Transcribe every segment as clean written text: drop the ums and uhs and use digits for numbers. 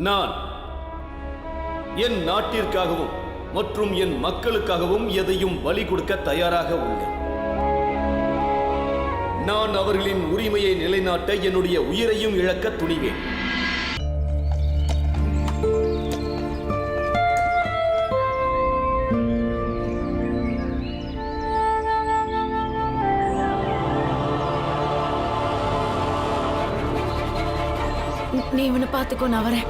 நான் என் நாட்டிற்காகவும் மற்றும் என் மக்களுக்காகவும் எதையும் பலி கொடுக்க தயாராக உள்ளேன். நான் அவர்களின் உரிமையை நிலைநாட்ட என்னுடைய உயிரையும் இழக்க துணிவேன். நீ இவனை பார்த்துக்கோ, நான் வரேன்.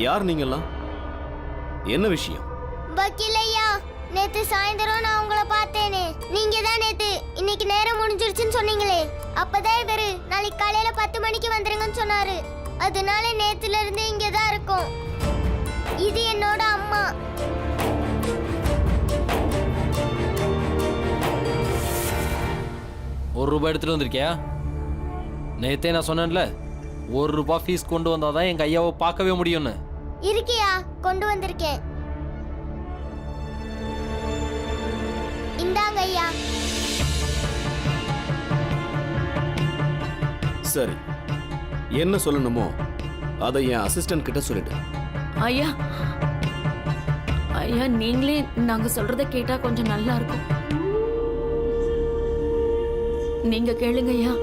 யார் நீங்கெல்லாம்? என்ன விஷயம்? வக்கீலையா, நேத்து சாயந்தரம் நான் உங்களை பார்த்தேனே. நீங்க தான் நேத்து இன்னைக்கு நேரம் முடிஞ்சிருச்சுன்னு சொன்னீங்களே. அப்பதான் இவரு நாளைக்கு காலையில 10 மணிக்கு வந்துருங்கன்னு சொன்னாரு. அதனால நேத்துல இருந்து இங்க தான் இருக்கோம். இது என்னோட அம்மா. ₹1 எடுத்துட்டு வந்திருக்கியா? நேத்தே நான் சொன்னேன்ல, ₹1 ஃபீஸ் கொண்டு வந்தாதான் எங்க ஐயாவை பார்க்கவே முடியும்னு. இருக்கியா, கொண்டு வந்திருக்கேன். இந்தாங்க ஐயா. சரி, என்ன சொல்லணுமோ அதை என் அசிஸ்டன்ட் கிட்ட சொல்லிட்டு. ஐயா ஐயா, நீங்களே நாங்க சொல்றத கேட்டா கொஞ்சம் நல்லா இருக்கும். நீங்க கேளுங்க ஐயா.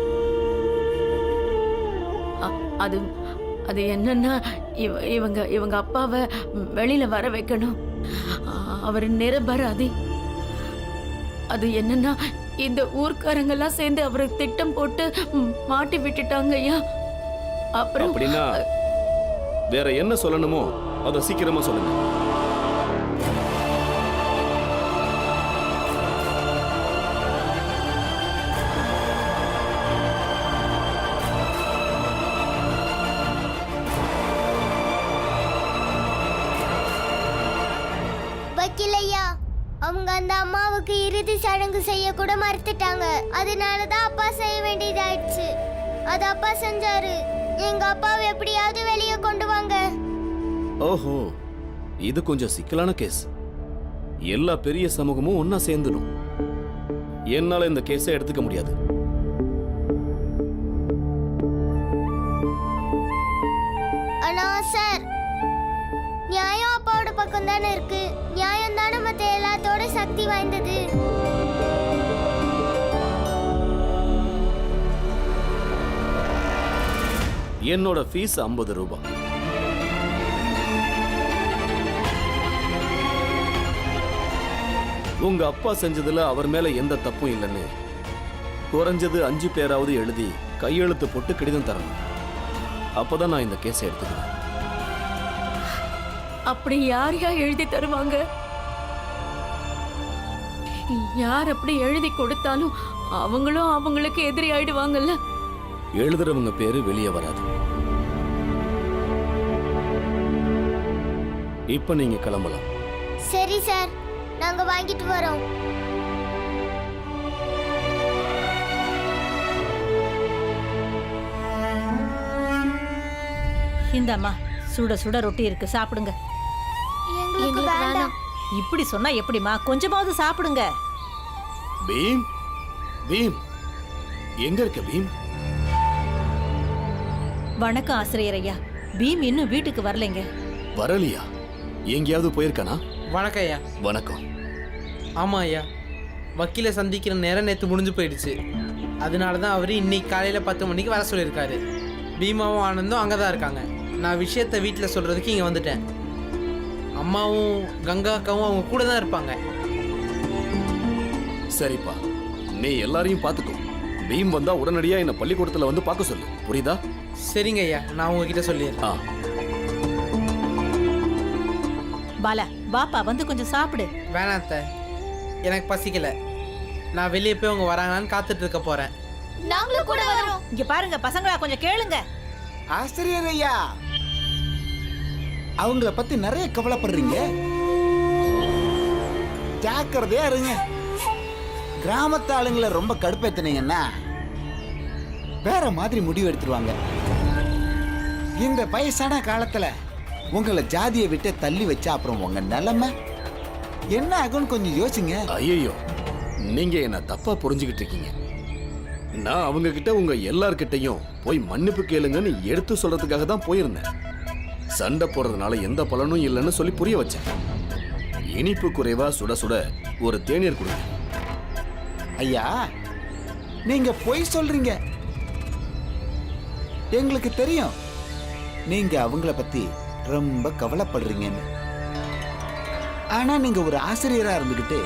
அது அது என்னன்னா, இவங்க அப்பாவை வெளியில வர வைக்கணும். அவர் நிரபராதி. அது என்னன்னா, இந்த ஊர்க்காரங்கெல்லாம் சேர்ந்து அவரை திட்டம் போட்டு மாட்டி விட்டுட்டாங்க ஐயா. அப்புறம் அப்படின்னா வேற என்ன சொல்லணுமோ அதை சீக்கிரமா சொல்லுங்க. வக்கீலையா, அவங்க அந்த அம்மாவுக்கு இறுதி சடங்கு செய்ய கூட மறுத்துட்டாங்க. அதனாலதான் அப்பா செய்ய வேண்டியதாயிடுச்சு. அது அப்பா செஞ்சாரு. எங்க அப்பாவை எப்படியாவது வெளியே கொண்டு வாங்க. ஓஹோ, இது கொஞ்சம் சிக்கலான கேஸ். எல்லா பெரிய சமூகமும் ஒன்னா சேர்ந்துடும். என்னால இந்த கேஸை எடுத்துக்க முடியாது. ஆனா சார், நியாயம் அப்பாவோட பக்கம் தானே இருக்கு. நியாயம் தானே மத்த எல்லாத்தோட சக்தி வாய்ந்தது. என்னோட ஃபீஸ் ₹50. உங்க அப்பா செஞ்சதுல அவர் மேல எந்த தப்பும் இல்லைன்னு குறைஞ்சது 5 பேராவது எழுதி கையெழுத்து போட்டு கடிதம் தரணும். அப்பதான் நான் இந்த கேஸை எடுத்துக்கிறேன். அப்படி யார் எழுதி தருவாங்க? யார் அப்படி எழுதி கொடுத்தாலும் அவங்களும் அவங்களுக்கு எதிரி ஆயிடுவாங்கல்ல. எழுதுறவங்க பேரு வெளியே வராது. இப்ப நீங்க கிளம்பலாம். சரி சார், நாங்க வாங்கிட்டு வரோம். இந்தாம்மா, சுட சுட ரொட்டி இருக்கு, சாப்பிடுங்க. எங்களுக்கு வேண்டாம். இப்படி சொன்னா எப்படிமா? கொஞ்சமாவது சாப்பிடுங்க. பீம், பீம் எங்க இருக்க பீம்? வணக்கம் ஆசிரியர் ஐயா. பீம் இன்னும் வீட்டுக்கு வரலைங்க. வரலையா? எங்கேயாவது போயிருக்கானா? வணக்கம் ஐயா. வணக்கம். ஆமா ஐயா, வக்கீலை சந்திக்கிற நேரம் நேற்று முடிஞ்சு போயிடுச்சு. அதனால தான் அவர் இன்னைக்கு காலையில் 10 மணிக்கு வர சொல்லியிருக்காரு. பீமாவும் ஆனந்தும் அங்கே தான் இருக்காங்க. நான் விஷயத்தை வீட்டில் சொல்கிறதுக்கு இங்கே வந்துட்டேன். அம்மாவும் கங்கா அக்காவும் அவங்க கூட தான் இருப்பாங்க. சரிப்பா, நீ எல்லாரையும் பார்த்துக்கோ. பீம் வந்தா உடனடியா என்ன பள்ளிக்கூடத்துல வந்து பார்க்க சொல்லு, புரியுதா? சரிங்க ஐயா, நான் உங்ககிட்ட சொல்லிடுறேன். பாலா, பாப்பா வந்து கொஞ்சம் சாப்பிடு. வேணாம் அத்தை, எனக்கு பசிக்கல. நான் வெளியே போய் அவங்க வராங்களான்னு காத்துட்டு இருக்க போறேன். நாங்களும் கூட வரோம். இங்க பாருங்க பசங்களா, கொஞ்சம் கேளுங்க. ஆசிரியர் ஐயா, அவங்கள பத்தி நிறைய கவலைப்படுறீங்க. ஜாக்கிரதையா இருங்க. கிராமத்து ஆளுங்களை ரொம்ப கடுப்பேத்தினீங்கன்னா வேற மாதிரி முடிவு எடுத்துருவாங்க. இந்த வயசான காலத்துல உங்களை ஜாதியை விட்டு தள்ளி வச்சா அப்புறம் உங்க நிலைமை என்ன ஆகும்னு கொஞ்சம் யோசிங்க. ஐயோ, நீங்க என்ன தப்பா புரிஞ்சுக்கிட்டு இருக்கீங்க. நான் அவங்க கிட்ட உங்க எல்லார்கிட்டையும் போய் மன்னிப்பு கேளுங்கன்னு எடுத்து சொல்றதுக்காக தான் போயிருந்தேன். சண்டை போடுறதுனால எந்த பலனும் இல்லைன்னு சொல்லி புரிய வச்சேன். இனிப்பு குறைவா சுட சுட ஒரு தேநீர் கொடுங்க. ஐயா, நீங்க பொய் சொல்றீங்க. எங்களுக்கு தெரியும் நீங்க அவங்கள பத்தி ரொம்ப கவலைப்படுறீங்கன்னு. ஆனா நீங்க ஒரு ஆசிரியரா இருந்துகிட்டு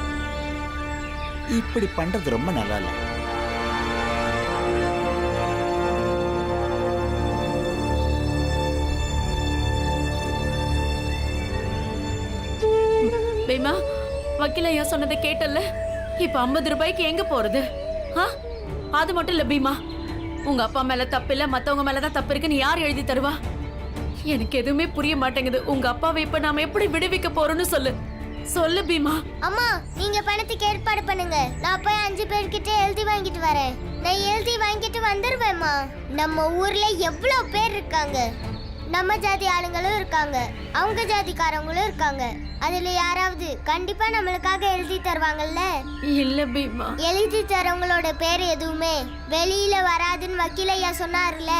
இப்படி பண்றது ரொம்ப நல்லா இல்லை. பீமா, வக்கீல் ஐயா சொன்னதை கேட்டல்ல? இப்ப 50 ரூபாய்க்கு எங்க போறது? அது மட்டும் இல்ல பீமா, உங்க அப்பா மேல தப்பு இல்ல, மத்தவங்க மேலதான் தப்பு இருக்குன்னு யார் எழுதி தருவா? எனக்கு எதுவுமே புரிய மாட்டேங்குது. உங்க அப்பாவை இப்ப நாம எப்படி விடுவிக்க போறோம்னு சொல்லு சொல்லு பீமா. அம்மா, நீங்க பணத்துக்கு ஏற்பாடு பண்ணுங்க. நான் போய் 5 பேர்கிட்ட எழுதி வாங்கிட்டு வரேன். நான் எழுதி வாங்கிட்டு வந்துருவேம்மா. நம்ம ஊர்ல எவ்வளவு பேர் இருக்காங்க. நம்ம ஜாதி ஆளுங்களும் இருக்காங்க, அவங்க ஜாதிக்காரங்களும் இருக்காங்க. அதுல யாராவது கண்டிப்பா நம்மளுக்காக எழுதி தருவாங்கல்ல? இல்ல பீமா, எழுதி தரவங்களோட பேர் எதுவுமே வெளியில வராதுன்னு வக்கீல் ஐயா சொன்னார்ல.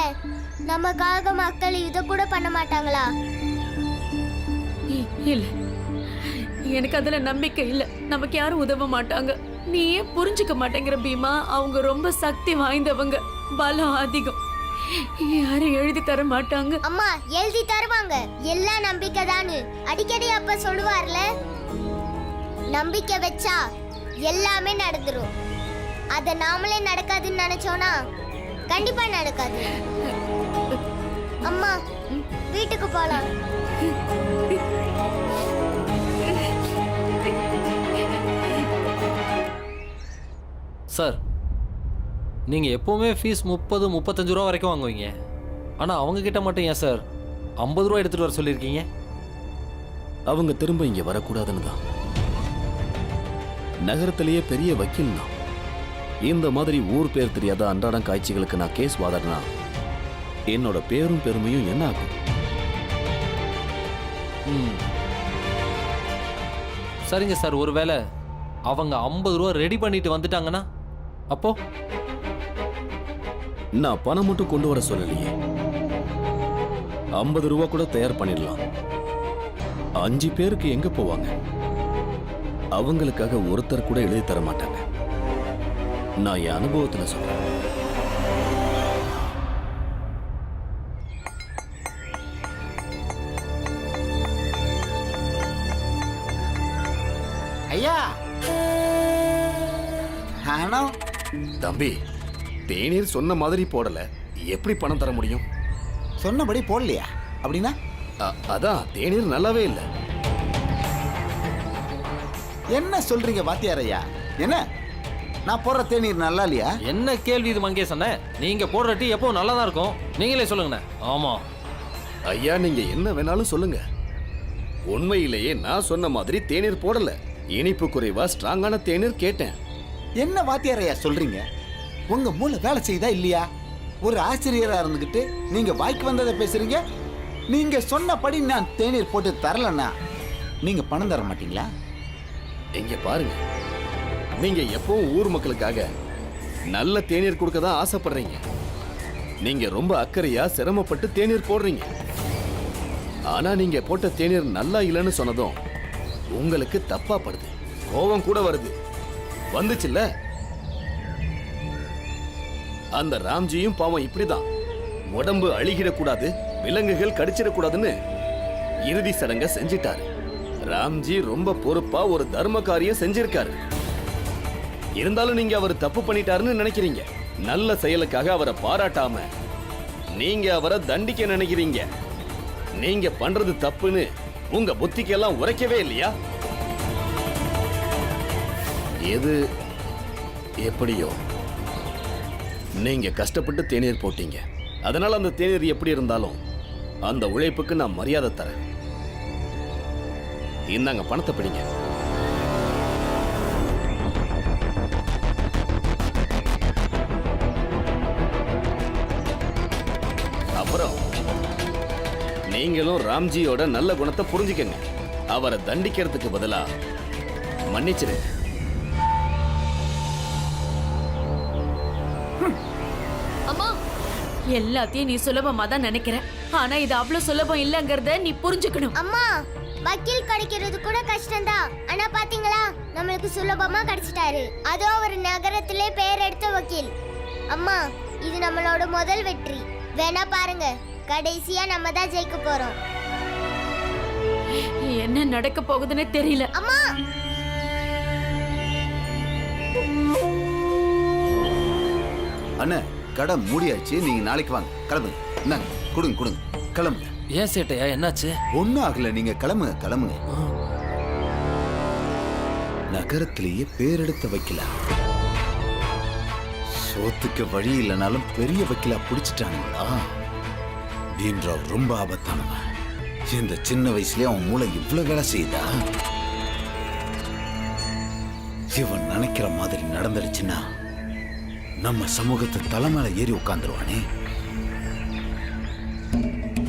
நமக்காக மக்கள் இத கூட பண்ண மாட்டாங்களா? இல்ல, எனக்கு அதுல நம்பிக்கை இல்ல. நமக்கு யாரும் உதவ மாட்டாங்க. நீ ஏன் புரிஞ்சுக்க மாட்டேங்கிற பீமா? அவங்க ரொம்ப சக்தி வாய்ந்தவங்க, பலம் அதிகம். யாரும் எழுதி தர மாட்டாங்க. அம்மா, எழுதி தருவாங்க. எல்லாம் நம்பிக்கை தானு அடிக்கடி அப்ப சொல்லுவார்ல. நம்பிக்கை வச்சா எல்லாமே நடந்துரும். அத நாமளே நடக்காதுன்னு நினைச்சோனா கண்டிப்பா நடக்காது. அம்மா, வீட்டுக்கு போலாம். சார், நீங்கள் எப்போவுமே ஃபீஸ் 30-35 ரூபா வரைக்கும் வாங்குவீங்க. ஆனால் அவங்க கிட்ட மட்டும் ஏன் சார் 50 ரூபா எடுத்துகிட்டு வர சொல்லியிருக்கீங்க? அவங்க திரும்ப இங்க வரக்கூடாதுன்னு தான். நகரத்திலேயே பெரிய வக்கீல் நான். இந்த மாதிரி ஊர் பேர் தெரியாத அன்றாடம் காட்சிகளுக்கு நான் கேஸ் வாதாடினா என்னோட பேரும் பெருமையும் என்ன ஆகும்? சரிங்க சார், ஒருவேளை அவங்க 50 ரூபா ரெடி பண்ணிட்டு வந்துட்டாங்கன்னா அப்போ? நான் பணம் மட்டும் கொண்டு வர சொல்லலையே. 50 ரூபா கூட தயார் பண்ணிடலாம். 5 பேருக்கு எங்க போவாங்க? அவங்களுக்காக ஒருத்தர் கூட எழுதி தர மாட்டாங்க. நான் என் அனுபவத்துல சொல்றேன். ஐயா, ஆனா தம்பி, தேநீர் சொன்ன மாதிரி போடல, எப்படி பணம் தர முடியும்? சொன்னபடி போடலையா? அப்படின்னா அதான் தேநீர் நல்லாவே இல்லை. என்ன சொல்றீங்க வாத்தியார் ஐயா? என்ன நான் போடுற தேநீர் நல்லா இல்லையா? என்ன கேள்வி இது மங்கேசண்ணே? நீங்கள் போடுற டீ எப்போ நல்லா தான் இருக்கும். நீங்களே சொல்லுங்கண்ணே. ஆமாம் ஐயா, நீங்க என்ன வேணாலும் சொல்லுங்க. உண்மையிலேயே நான் சொன்ன மாதிரி தேநீர் போடல. இனிப்பு குறைவா ஸ்ட்ராங்கான தேநீர் கேட்டேன். என்ன வாத்தியார் ஐயா சொல்றீங்க? உங்க மூளை வேலை செய்தா இல்லையா? ஒரு ஆசிரியரா இருந்துகிட்டு நீங்க வாய்க்கு வந்ததை பேசுறீங்க. நீங்க சொன்னபடி நான் தேநீர் போட்டு தரலன்னா நீங்க பணம் தர மாட்டீங்களா? இங்க பாருங்க, நீங்க எப்பவும் ஊர் மக்களுக்காக நல்ல தேநீர் கொடுக்க தான் ஆசைப்படுறீங்க. நீங்க ரொம்ப அக்கறையா சிரமப்பட்டு தேநீர் போடுறீங்க. ஆனா நீங்க போட்ட தேநீர் நல்லா இல்லைன்னு சொன்னதும் உங்களுக்கு தப்பா படுது, கோபம் கூட வருது. வந்துச்சுல்ல? அந்த ராம்ஜியும் பாவம் இப்படிதான். உடம்பு அழுகிடக்கூடாது, விலங்குகள் கடிச்சிடக்கூடாதுன்னு இறுதி சடங்க செஞ்சிட்டாரு. ராம்ஜி ரொம்ப பொறுப்பா ஒரு தர்ம காரியம் செஞ்சிருக்காரு. இருந்தாலும் நீங்க அவர் தப்பு பண்ணிட்டாருன்னு நினைக்கிறீங்க. நல்ல செயலுக்காக அவரை பாராட்டாம நீங்க அவரை தண்டிக்க நினைக்கிறீங்க. நீங்க பண்றது தப்புன்னு உங்க புத்திக்கெல்லாம் உரைக்கவே இல்லையா? எது எப்படியோ நீங்க கஷ்டப்பட்டு தேநீர் போட்டீங்க. அதனால அந்த தேநீர் எப்படி இருந்தாலும் அந்த உழைப்புக்கு நான் மரியாதை தரேன். இந்தாங்க பணத்தை பிடிங்க. அப்புறம் நீங்களும் ராம்ஜியோட நல்ல குணத்தை புரிஞ்சுக்கங்க. அவரை தண்டிக்கிறதுக்கு பதிலா மன்னிச்சிருங்க. அம்மா, எல்லாத்தையும் நீ சுலபமா தான் நினைக்கிற. ஆனா இது அவ்வளவு சுலபம் இல்லங்கறத நீ புரிஞ்சுக்கணும். அம்மா வக்கீல் கிடைக்கிறது கூட கஷ்டம்தான். ஆனா பாத்தீங்களா, நம்மளுக்கு சுலபமா கிடைச்சிட்டாரு. அதோ ஒரு நகரத்திலே பேர் எடுத்த வக்கீல். அம்மா, இது நம்மளோட முதல் வெற்றி. வேணா பாருங்க, கடைசியா நம்ம தான் ஜெயிக்க போறோம். என்ன நடக்க போகுதுன்னு தெரியல. அம்மா, அண்ணே கடை மூடியாச்சு, நீங்க நாளைக்கு வாங்க. கிளம்புங்க. இந்தாங்க கொடுங்க கொடுங்க, கிளம்புங்க. ஏன் சேட்டையா, என்னாச்சு? ஒன்னும் ஆகல, நீங்க கிளம்புங்க கிளம்புங்க. நகரத்திலேயே பேரெடுத்த வைக்கலாம். சோத்துக்கு வழி இல்லைனாலும் பெரிய வக்கீலா பிடிச்சிட்டானுங்களா? பீம்ராவ் ரொம்ப ஆபத்தானவன். இந்த சின்ன வயசுலயே அவன் மூளை இவ்வளவு வேலை செய்யுதா? இவன் நினைக்கிற மாதிரி நடந்துடுச்சுன்னா நம்ம சமூகத்தை தலைமையில ஏறி உட்கார்ந்துருவானே.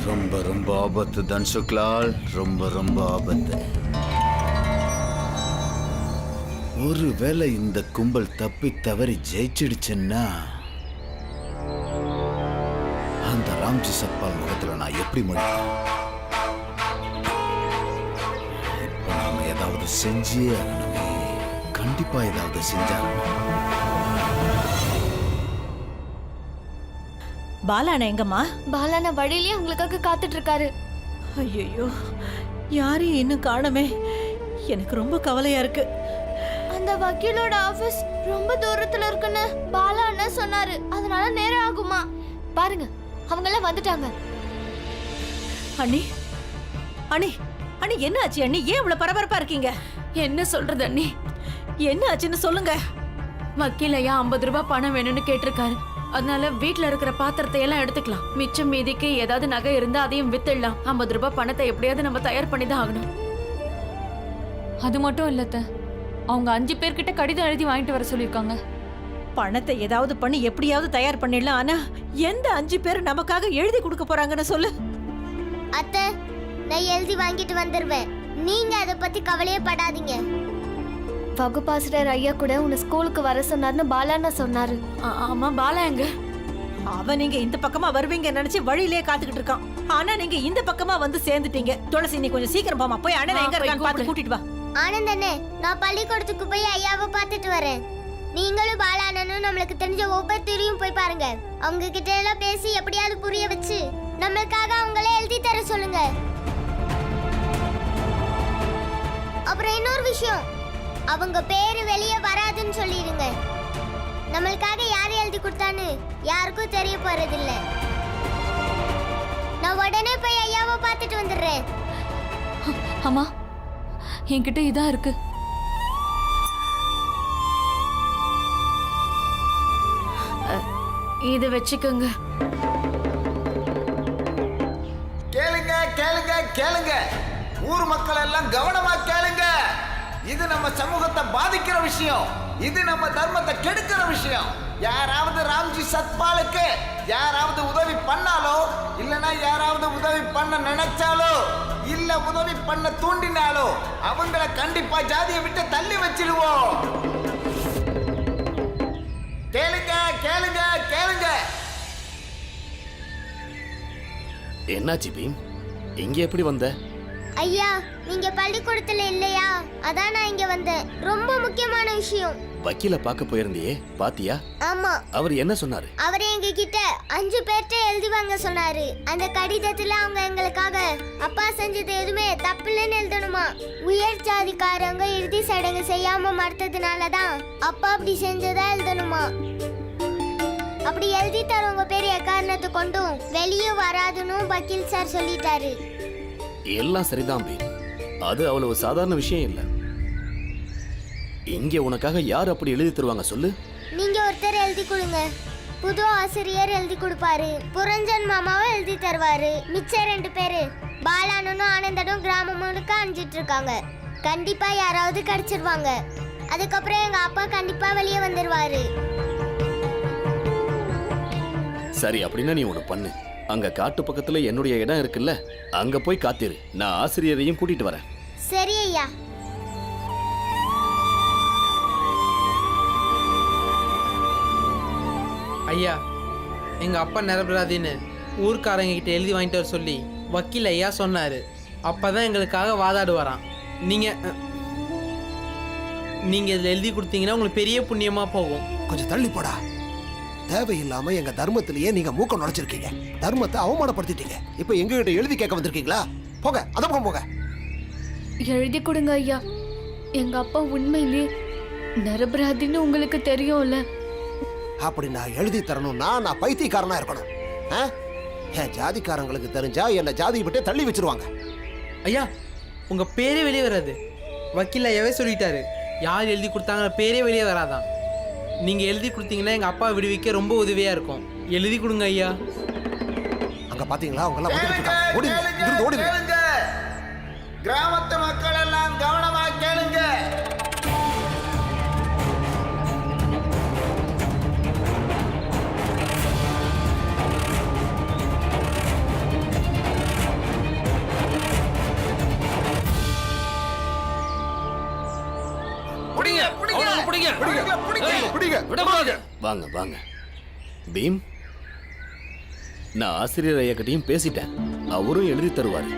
ரொம்ப ரொம்ப ஆபத்து தன்சுக்லால், ரொம்ப ரொம்ப ஆபத்து. ஒருவேளை இந்த கும்பல் தப்பி தவறி ஜெயிச்சிடுச்சுன்னா அந்த ராம்ஜி சத்பால் முகத்துல நான் எப்படி முடியும்? இப்ப நாம ஏதாவது செஞ்சே ஆகணுமே. கண்டிப்பா ஏதாவது செஞ்சாகணும். பாலாண்ணா எங்கம்மா? பாலான வழியிலே உங்களுக்காக காத்துட்டு இருக்காரு. ஐயோ, யாரையும் இன்னும் காணோமே. எனக்கு ரொம்ப கவலையா இருக்கு. அந்த வக்கீலோட ஆபீஸ் ரொம்ப தூரத்துல இருக்குன்னு பாலா அண்ணா சொன்னாரு. அதனால நேரம் ஆகுமா? பாருங்க, அவங்க எல்லாம் வந்துட்டாங்க. அண்ணி அண்ணி அண்ணி, என்ன ஆச்சு அண்ணி? ஏன் இவ்வளவு பரபரப்பா இருக்கீங்க? என்ன சொல்றது அண்ணி? என்ன ஆச்சுன்னு சொல்லுங்க. வக்கீலையா 50 ரூபாய் பணம் வேணும்னு கேட்டிருக்காரு. அதனால வீட்ல இருக்கிற பாத்திரத்தை எல்லாம் எடுத்துக்கலாம். மிச்சம் மீதிக்கு ஏதாவது நகை இருந்தா அதையும் வித்துடலாம். 50 ரூபாய் பணத்தை எப்படியாவது நம்ம தயார் பண்ணி தான் ஆகணும். அது மட்டும் இல்லத்த, அவங்க 5 பேர்கிட்ட கடிதம் எழுதி வாங்கிட்டு வர சொல்லியிருக்காங்க. பணத்தை ஏதாவது பண்ணி எப்படியாவது தயார் பண்ணிடலாம். ஆனா எந்த 5 பேர் நமக்காக எழுதி கொடுக்க போறாங்கன்னு சொல்லு. அத்தை, நான் எழுதி வாங்கிட்டு வந்துருவேன். நீங்க அதை பத்தி கவலையே படாதீங்க. வகுப்பாசிரியர் ஐயா கூட உன்னை ஸ்கூலுக்கு வர சொன்னார்னு பாலாண்ணா சொன்னாரு. ஆமா, பாலா எங்க? அவன் நீங்க இந்த பக்கமா வருவீங்க நினைச்சு வழியிலே காத்துக்கிட்டு இருக்கான். ஆனா நீங்க இந்த பக்கமா வந்து சேர்ந்துட்டீங்க. துளசி, நீ கொஞ்சம் சீக்கிரம் போமா. போய் அண்ணன் எங்க இருக்கான்னு பார்த்து கூட்டிட்டு வா. ஆனந்த் அண்ணே, நான் பள்ளிக்கூடத்துக்கு போய் ஐயாவை பார்த்துட்டு வரேன். நீங்களும் பாலா அண்ணனும் நம்மளுக்கு தெரிஞ்ச ஒவ்வொருத்தரையும் போய் பாருங்க. அவங்க கிட்ட எல்லாம் பேசி எப்படியாவது புரிய வச்சு நம்மளுக்காக அவங்களே எழுதி தர சொல்லுங்க. அப்புறம் இன்னொரு விஷயம், அவங்க பேரு வெளியே வராதுன்னு சொல்லிடுங்க. நம்மளுக்காக யார் எழுதி கொடுத்தான்னு யாருக்கும் தெரிய போறதில்ல. நான் உடனே போய் ஐயாவை பார்த்துட்டு வந்துடுறேன். அம்மா, என்கிட்ட இதான் இருக்கு. இது வச்சுக்கோங்க. கேளுங்க கேளுங்க கேளுங்க, ஊர் மக்கள் எல்லாம் கவனமா கேளுங்க. இது நம்ம சமூகத்தை பாதிக்கிற விஷயம். இது நம்ம தர்மத்தை கெடுக்கிற விஷயம். யாராவது ராம்ஜி சத்பாலுக்கு யாராவது உதவி பண்ணாலோ, இல்லனா யாராவது உதவி பண்ண நினைச்சாலோ, இல்ல உதவி பண்ண தூண்டினாலோ அவங்கள கண்டிப்பா ஜாதியை விட்டு தள்ளி வச்சிடுவோம். கேளுங்க கேளுங்க கேளுங்க. என்னாச்சு பீம்? இங்க எப்படி வந்த? ஐயா, நீங்க பள்ளிக்கூடத்துல இல்லையா? அதான் நான் இங்க வந்தேன். ரொம்ப முக்கியமான விஷயம். வக்கீல பார்க்க போயிருந்தியே, பாத்தியா? ஆமா. அவர் என்ன சொன்னாரு? அவர் எங்க கிட்ட 5 பேர்ட்ட எழுதி வாங்க சொன்னாரு. அந்த கடிதத்துல அவங்க எங்களுக்காக அப்பா செஞ்சது எதுவுமே தப்பில்லைன்னு எழுதணுமா. உயர் ஜாதிக்காரங்க இறுதி சடங்கு செய்யாம மறுத்ததுனாலதான் அப்பா அப்படி செஞ்சதா எழுதணுமா. அப்படி எழுதி தரவங்க பேர் எக்காரணத்தை கொண்டும் வெளியே வராதுன்னு வக்கீல் சார் சொல்லிட்டாரு. எல்லாம் சரிதான் பீம். அது அவ்வளவு சாதாரண விஷயம் இல்ல. இங்க உனக்காக யார் அப்படி எழுதி தருவாங்க சொல்லு? நீங்க ஒருத்தர் எழுதி கொடுங்க. புது ஆசிரியர் எழுதி கொடுப்பாரு. புரஞ்சன் மாமாவும் எழுதி தருவாரு. மிச்ச 2 பேரு பாலானனும் ஆனந்தனும் கிராமம் முழுக்க அணிஞ்சிட்டு இருக்காங்க. கண்டிப்பா யாராவது கிடைச்சிருவாங்க. அதுக்கப்புறம் எங்க அப்பா கண்டிப்பா வெளியே வந்துருவாரு. சரி, அப்படின்னா நீ ஒன்று பண்ணு. அங்க காட்டு பக்கத்துல என்னுடைய இடம் இருக்குல்ல, அங்க போய் காத்திரு. நான் ஆசிரியரையும் கூட்டிட்டு வரேன். சரி ஐயா. ஐயா, எங்கள் அப்பா நிரபராதின்னு ஊர்க்காரங்க கிட்ட எழுதி வாங்கிட்டு வர சொல்லி வக்கீல் ஐயா சொன்னார். அப்போ தான் எங்களுக்காக வாதாடுவாராம். நீங்கள் இதில் எழுதி கொடுத்தீங்கன்னா உங்களுக்கு பெரிய புண்ணியமாக போகும். கொஞ்சம் தள்ளி போடா. தேவையில்லாம எங்க தர்மத்திலேயே நீங்க மூக்க நுழைச்சிருக்கீங்க. தர்மத்தை அவமானப்படுத்திட்டீங்க. இப்போ எங்ககிட்ட எழுதி கேட்க வந்திருக்கீங்களா? போங்க, அந்த பக்கம் போங்க. எழுதி கொடுங்க ஐயா. எங்க அப்பா உண்மையிலே நிரபராதின்னு உங்களுக்கு தெரியும்ல. அப்படி நான் எழுதி தரணும்னா நான் பைத்தியக்காரனா இருக்கணும். ஆ? என் ஜாதிக்காரங்களுக்கு தெரிஞ்சா என்னை ஜாதியை விட்டு தள்ளி வச்சிருவாங்க. ஐயா, உங்கள் பேரே வெளியே வராது. வக்கீல் ஐயாவே சொல்லிட்டாரு, யார் எழுதி கொடுத்தாங்கிற பேரே வெளியே வராதான். நீங்கள் எழுதி கொடுத்தீங்கன்னா எங்கள் அப்பா விடுவிக்க ரொம்ப உதவியாக இருக்கும். எழுதி கொடுங்க ஐயா. அங்க பாத்தீங்களா, அவங்க எல்லாம் வந்துட்டு இருக்காங்க. ஓடிங்க, இங்கிருந்து ஓடிங்க. கிராமத்து மக்கள் எல்லாம் கவனமா கேளுங்க. வாங்க வாங்க. பீம், நான் ஆசிரியர் ஐயா கிட்டையும் பேசிட்டேன். அவரும் எழுதி தருவாரு.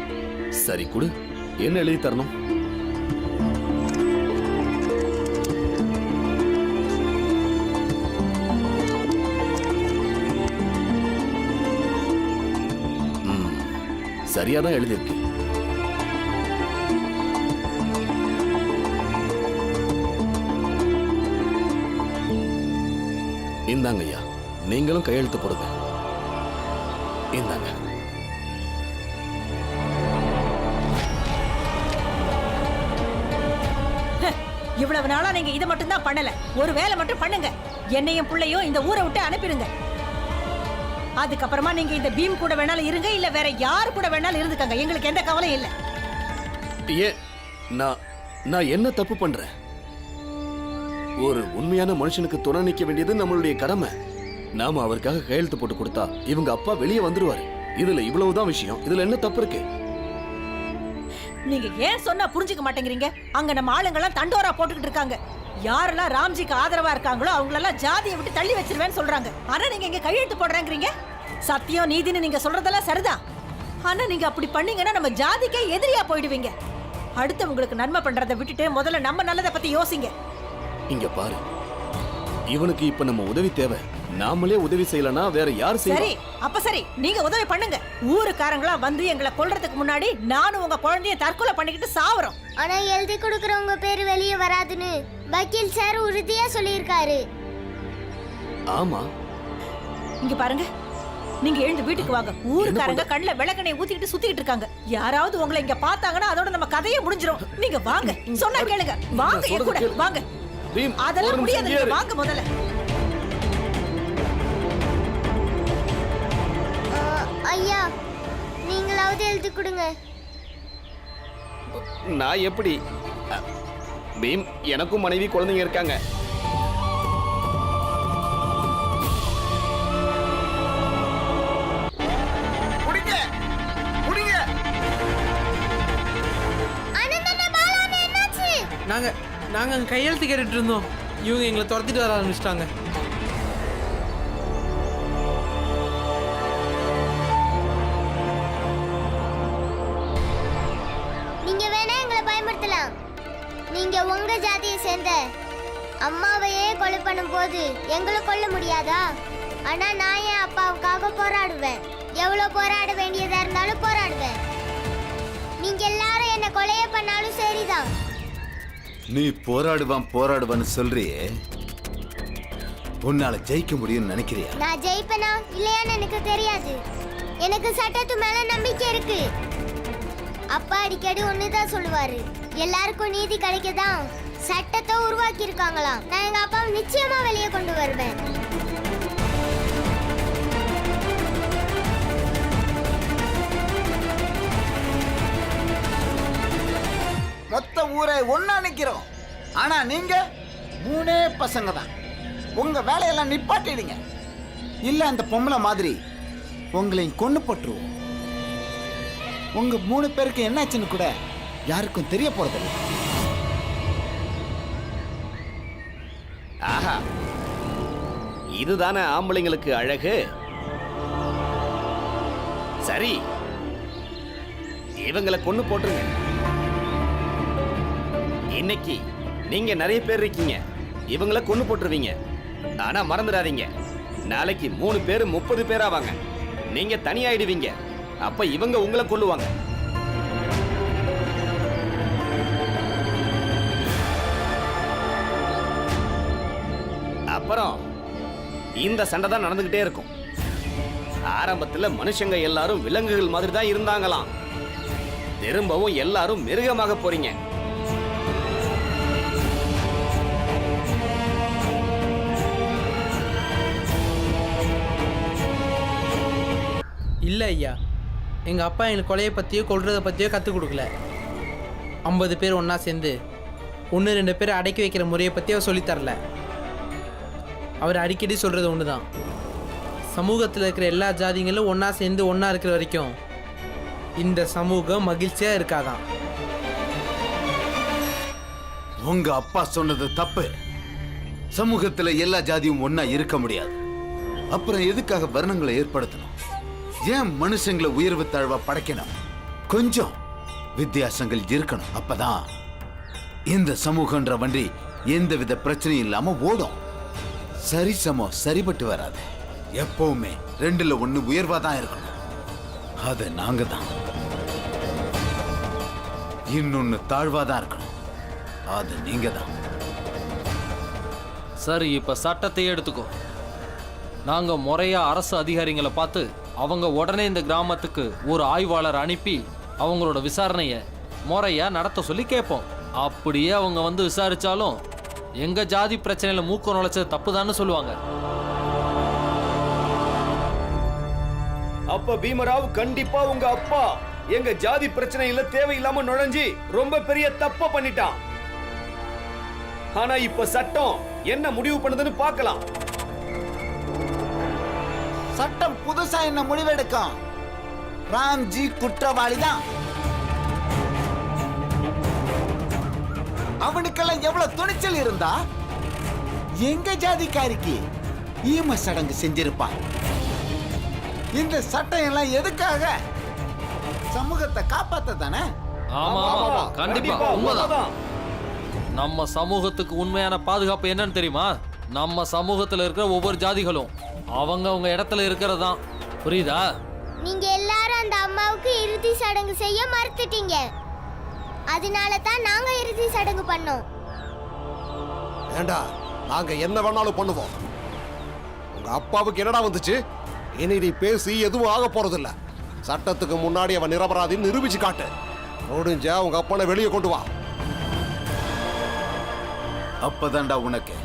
சரி கொடு. என்ன எழுதி தரணும்? சரியாதான் எழுதியிருக்கு. இந்தாங்க ஐயா, நீங்களும் கையெழுத்து போடுங்க. இந்தாங்க. இவ்வளவு நாளா நீங்க இதை மட்டும் தான் பண்ணல. ஒரு வேலை மட்டும் பண்ணுங்க. என்னையும் பிள்ளையும் இந்த ஊரை விட்டு அனுப்பிடுங்க. அதுக்கப்புறமா நீங்க இந்த பீம் கூட வேணாலும் இருங்க, இல்ல வேற யாரு கூட வேணாலும் இருந்துக்கங்க. எங்களுக்கு எந்த கவலையும் இல்ல. ஏன் நான் என்ன தப்பு பண்றேன்? ஒரு உண்மையான மனுஷனுக்கு துணை நிக்க வேண்டியது நம்மளுடைய கடமை. நாம அவருக்காக கையெழுத்து போட்டு கொடுத்தா இவங்க அப்பா வெளியே வந்துருவாரு. இதுல இவ்வளவுதான் விஷயம். இதுல என்ன தப்பு இருக்கு? நீங்க ஏன் சொன்னா புரிஞ்சுக்க மாட்டேங்கிறீங்க? அங்க நம்ம ஆளுங்கெல்லாம் தண்டோரா போட்டுக்கிட்டு இருக்காங்க. யாரெல்லாம் ராம்ஜிக்கு ஆதரவா இருக்காங்களோ அவங்களெல்லாம் ஜாதியை விட்டு தள்ளி வச்சிருவேன்னு சொல்றாங்க. ஆனா நீங்க இங்க கையெழுத்து போடுறேங்கிறீங்க. சத்தியம் நீதினு நீங்க சொல்றதெல்லாம் சரிதான். ஆனா நீங்க அப்படி பண்ணீங்கன்னா நம்ம ஜாதிக்கே எதிரியா போயிடுவீங்க. அடுத்தவங்களுக்கு நன்மை பண்றதை விட்டுட்டு முதல்ல நம்ம நல்லதை பத்தி யோசிங்க. இங்க பாரு, இவனுக்கு இப்ப நம்ம உதவி தேவை. நாமளே உதவி செய்யலனா வேற யார் செய்வா? சரி, அப்ப சரி, நீங்க உதவி பண்ணுங்க. ஊருக்காரங்களா வந்து எங்களை கொல்றதுக்கு முன்னாடி நானும் உங்க குழந்தைய தற்கொலை பண்ணிக்கிட்டு சாவறோம். ஆனா எழுதி கொடுக்கறவங்க பேரு வெளியே வராதுன்னு வக்கீல் சார் உறுதியா சொல்லியிருக்காரு. ஆமா, இங்க பாருங்க, நீங்க எழுந்து வீட்டுக்கு வாங்க. ஊருக்காரங்க கண்ணுல விளக்கெண்ணெய் ஊத்திக்கிட்டு சுத்திக்கிட்டு இருக்காங்க. யாராவது உங்களை இங்க பார்த்தாங்கன்னா அதோட நம்ம கதையே முடிஞ்சிரும். நீங்க வாங்க, சொன்னா கேளுங்க. வாங்க, என் கூட வாங்க. பீம், அதெல்லாம் முடியாது, நீங்க வாங்க முதல்ல. ஐயா, நீங்களாவது எழுதி கொடுங்க. நான் எப்படி? பீம், எனக்கும் மனைவி குழந்தைங்க இருக்காங்க. நாங்க அங்க கையெழுத்து கேட்டுட்டு இருந்தோம். இவங்க எங்களை துரத்திட்டு வர ஆரம்பிச்சிட்டாங்க. நீங்க வேணா எங்களை பயமுறுத்தலாம். நீங்க உங்க ஜாதியை சேர்ந்த அம்மாவையே கொலை பண்ணும் போது எங்களை கொல்ல முடியாதா? ஆனா நான் என் அப்பாவுக்காக போராடுவேன். எவ்வளவு போராட வேண்டியதா இருந்தாலும் போராடுவேன். நீங்க எல்லாரும் என்ன கொலையே பண்ணாலும் சரிதான். நீ போராடுவான்னு சொல்றியே, உன்னால ஜெயிக்க முடியும்னு நினைக்கிறியா? நான் ஜெயிப்பேனா இல்லையான்னு எனக்கு தெரியாது. எனக்கு சட்டத்து மேல நம்பிக்கை இருக்கு. அப்பா அடிக்கடி ஒண்ணுதான் சொல்லுவாரு, எல்லாருக்கும் நீதி கிடைக்கதான் சட்டத்தை உருவாக்கி இருக்காங்களாம். நான் எங்க அப்பாவை நிச்சயமா வெளியே கொண்டு வருவேன். ஊரே ஒண்ணா நிக்கிறோம். ஆனா நீங்க 3 பசங்க தான். உங்க வேலையெல்லாம் நிப்பாட்டிடுங்க, இல்ல அந்த பொம்பளை மாதிரி உங்களையும் கொண்டு போட்டுருவோம். உங்க 3 பேருக்கு என்னாச்சுன்னு கூட யாருக்கும் தெரிய போறதில்லை. ஆஹா, இதுதானே ஆம்பளைங்களுக்கு அழகு. சரி, இவங்களை கொண்டு போட்டுருங்க. இன்னைக்கு நீங்க நிறைய பேர் இருக்கீங்க, இவங்களை கொண்டு போட்டுருவீங்க. ஆனா மறந்துடாதீங்க, நாளைக்கு 3 பேர் 30 பேர் ஆவாங்க. நீங்க தனியாயிடுவீங்க. அப்ப இவங்க உங்களை கொல்லுவாங்க. அப்புறம் இந்த சண்டை தான் நடந்துகிட்டே இருக்கும். ஆரம்பத்துல மனுஷங்க எல்லாரும் விலங்குகள் மாதிரி தான் இருந்தாங்களாம். திரும்பவும் எல்லாரும் மிருகமாக போறீங்க. இல்லை ஐயா, எங்கள் அப்பா எங்களுக்கு கொலையை பற்றியோ கொல்றதை பற்றியோ கற்றுக் கொடுக்கல. 50 பேர் ஒன்றா சேர்ந்து 1-2 பேரை அடக்கி வைக்கிற முறையை பற்றி அவர் சொல்லித்தரல. அவர் அடிக்கடி சொல்கிறது ஒன்று தான், சமூகத்தில் இருக்கிற எல்லா ஜாதிகளும் ஒன்றா சேர்ந்து ஒன்றா இருக்கிற வரைக்கும் இந்த சமூகம் மகிழ்ச்சியாக இருக்காதான். உங்க அப்பா சொன்னது தப்பு. சமூகத்துல எல்லா ஜாதியும் ஒண்ணா இருக்க முடியாது. அப்புறம் எதுக்காக வர்ணங்களை ஏற்படுத்தணும்? ஏன் மனுஷங்களை உயர்வு தாழ்வா படைக்கணும்? கொஞ்சம் வித்தியாசங்கள் இருக்கணும். அப்பதான் இந்த சமூகன்ற வண்டி எந்தவித பிரச்சனையும் இல்லாம ஓடும். சரிசமம் சரிபட்டு வராது. எப்பவுமே 2ல் 1 உயர்வா தான் இருக்கணும். அது நாங்க தான். இன்னொன்னு தாழ்வா தான் இருக்கணும். அது நீங்க தான். சரி, இப்ப சட்டத்தையே எடுத்துக்கோ. நாங்க முறையா அரசு அதிகாரிகளை பார்த்து அவங்க உடனே இந்த கிராமத்துக்கு ஒரு ஆய்வாளர் அனுப்பி அவங்களோட விசாரணைய முறையா நடத்த சொல்லி கேட்போம். அப்படியே அவங்க வந்து விசாரிச்சாலும் எங்க ஜாதி பிரச்சனையில மூக்க நுழைச்சது தப்புதான்னு சொல்லுவாங்க. அப்ப பீமராவ் கண்டிப்பா உங்க அப்பா எங்க ஜாதி பிரச்சனையில தேவையில்லாம நுழைஞ்சி ரொம்ப பெரிய தப்ப பண்ணிட்டான். ஆனா இப்ப சட்டம் என்ன முடிவு பண்ணுதுன்னு பார்க்கலாம். சட்டம் புதுசா என்ன முடிவெடுக்கும்? ராம்ஜி குற்றவாளி தான். அவனுக்கெல்லாம் எவ்வளவு துணிச்சல் இருந்தா எங்க ஜாதிக்காரிக்கு ஈம சடங்கு செஞ்சிருப்பான். இந்த சட்டம் எல்லாம் எதுக்காக? சமூகத்தை காப்பாத்த தானே. ஆமா ஆமா, கண்டிப்பா உண்மைதான். நம்ம சமூகத்துக்கு உண்மையான பாதுகாப்பு என்னன்னு தெரியுமா? நம்ம சமூகத்துல இருக்கிற ஒவ்வொரு ஜாதிகளும் அவங்க இடத்துல இருக்கிறதா. புரியுதா? நீங்க எல்லாரும் அந்த அம்மாவுக்கு இறுதி சடங்கு செய்ய மறுத்துட்டீங்க. அதனால தான் நாங்க இறுதி சடங்கு பண்ணோம். ஏண்டா, நாங்க என்ன வேணாலும் பண்ணுவோம். உங்க அப்பாவுக்கு என்னடா வந்துச்சு? இனி நீ பேசி எதுவும் ஆக போறதில்ல. சட்டத்துக்கு முன்னாடி அவன் நிரபராதின்னு நிரூபிச்சு காட்டு. முடிஞ்சா உங்க அப்பனை வெளியே கொண்டு வா. அப்பதான்டா உனக்கு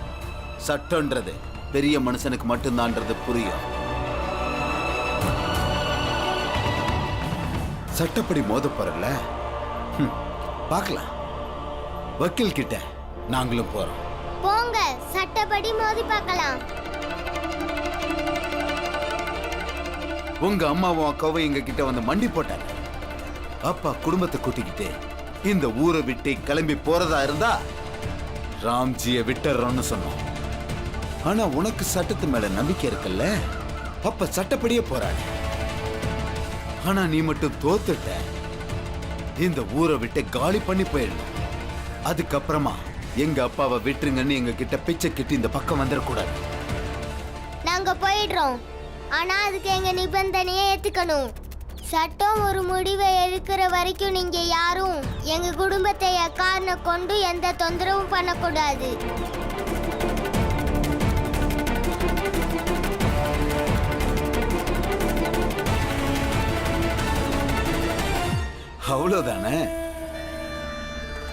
சட்டம்ன்றது பெரிய மனுஷனுக்கு மட்டும்தான்றது புரியும். சட்டப்படி மோத போறல, பார்க்கலாம். வக்கீல் கிட்ட நாங்களும் போறோம். போங்க, சட்டப்படி மோதி பார்க்கலாம். உங்க அம்மாவும் அக்காவும் எங்க கிட்ட வந்து மண்டி போட்டாங்க. அப்பா குடும்பத்தை கூட்டிக்கிட்டு இந்த ஊரை விட்டு கிளம்பி போறதா இருந்தா ராம்ஜியை விட்டுறோம்னு சொன்னோம். ஆனா உனக்கு சட்டத்து மேல நம்பிக்கை இருக்குல்ல, அப்ப சட்டப்படியே போராடு. ஆனா நீ மட்டும் தோத்துட்ட. இந்த ஊரை விட்டு காலி பண்ணி போயிடணும். அதுக்கப்புறமா எங்க அப்பாவை விட்டுருங்கன்னு எங்க கிட்ட பிச்சை கிட்டு இந்த பக்கம் வந்துடக்கூடாது. நாங்க போயிடுறோம். ஆனா அதுக்கு எங்க நிபந்தனையை ஏத்துக்கணும். சட்டம் ஒரு முடிவை எடுக்கிற வரைக்கும் நீங்க யாரும் எங்க குடும்பத்தை எக்காரணம் கொண்டு எந்த தொந்தரவும் பண்ணக்கூடாது. அவ்வளவுதானே?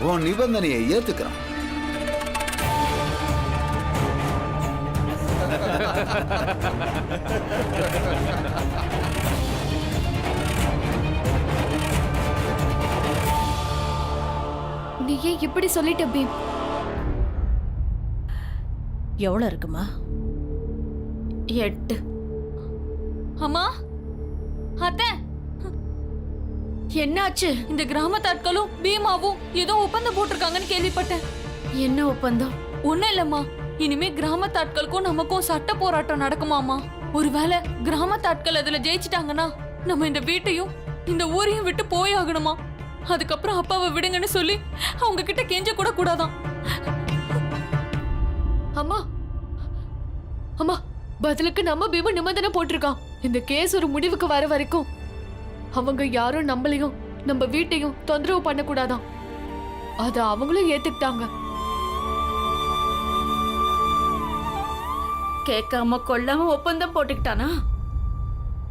உன் நிபந்தனையை ஏத்துக்கிறோம். நீ ஏன் இப்படி சொல்லிட்ட பீம்? எவ்வளவு இருக்குமா? 8. அம்மா, அத்தை, என்னாச்சு? இந்த கிராமத்தாட்களும் பீமாவும் ஏதோ ஒப்பந்தம் போட்டிருக்காங்கன்னு கேள்விப்பட்டேன். என்ன ஒப்பந்தம்? ஒண்ணும் இல்லம்மா, இனிமே கிராமத்தாட்களுக்கும் நமக்கும் சட்ட போராட்டம் நடக்குமாமா. ஒருவேளை கிராமத்தாட்கள் அதுல ஜெயிச்சிட்டாங்கன்னா நம்ம இந்த வீட்டையும் இந்த ஊரையும் விட்டு போய் ஆகணுமா. அதுக்கப்புறம் அப்பாவை விடுங்கன்னு சொல்லி அவங்க கிட்ட கெஞ்ச கூட கூடாதான். அம்மா, அம்மா, பதிலுக்கு நம்ம பீம நிபந்தனை போட்டிருக்கான். இந்த கேஸ் ஒரு முடிவுக்கு வர வரைக்கும் அவங்க யாரும் நம்மளையும் நம்ம வீட்டையும் தொந்தரவு பண்ணக்கூடாதான். அத அவங்களும் ஏத்துக்கிட்டாங்க. கேட்காம கொள்ளாம ஒப்பந்தம் போட்டுக்கிட்டானா?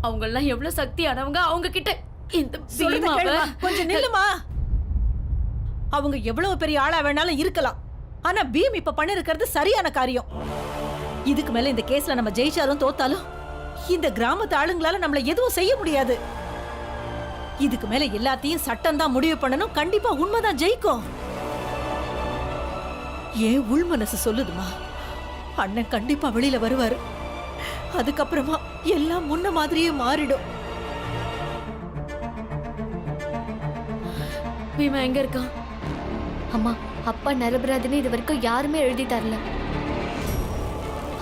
அவங்க எல்லாம் எவ்வளவு சக்தியானவங்க. அவங்க கிட்ட இந்த சொல்றத பீமாவை- கேளுமா, கொஞ்சம் நில்லுமா. அவங்க எவ்வளவு பெரிய ஆளா வேணாலும் இருக்கலாம், ஆனா பீம் இப்ப பண்ணிருக்கிறது சரியான காரியம். இதுக்கு மேல இந்த கேஸ்ல நம்ம ஜெயிச்சாலும் தோத்தாலும் இந்த கிராமத்து ஆளுங்களால நம்மள எதுவும் செய்ய முடியாது. இதுக்கு மேல எல்லாத்தையும் சட்டம் தான் முடிவு பண்ணணும். கண்டிப்பா உண்மைதான் ஜெயிக்கும். ஏன் உள் மனசு சொல்லுதுமா, அண்ணன் கண்டிப்பா வெளியில வருவாரு. அதுக்கப்புறமா எல்லாம் முன்ன மாதிரியே மாறிடும். பீமா எங்க இருக்கான்? அம்மா, அப்பா நிரபராதின்னு இது வரைக்கும் யாருமே எழுதி தரல.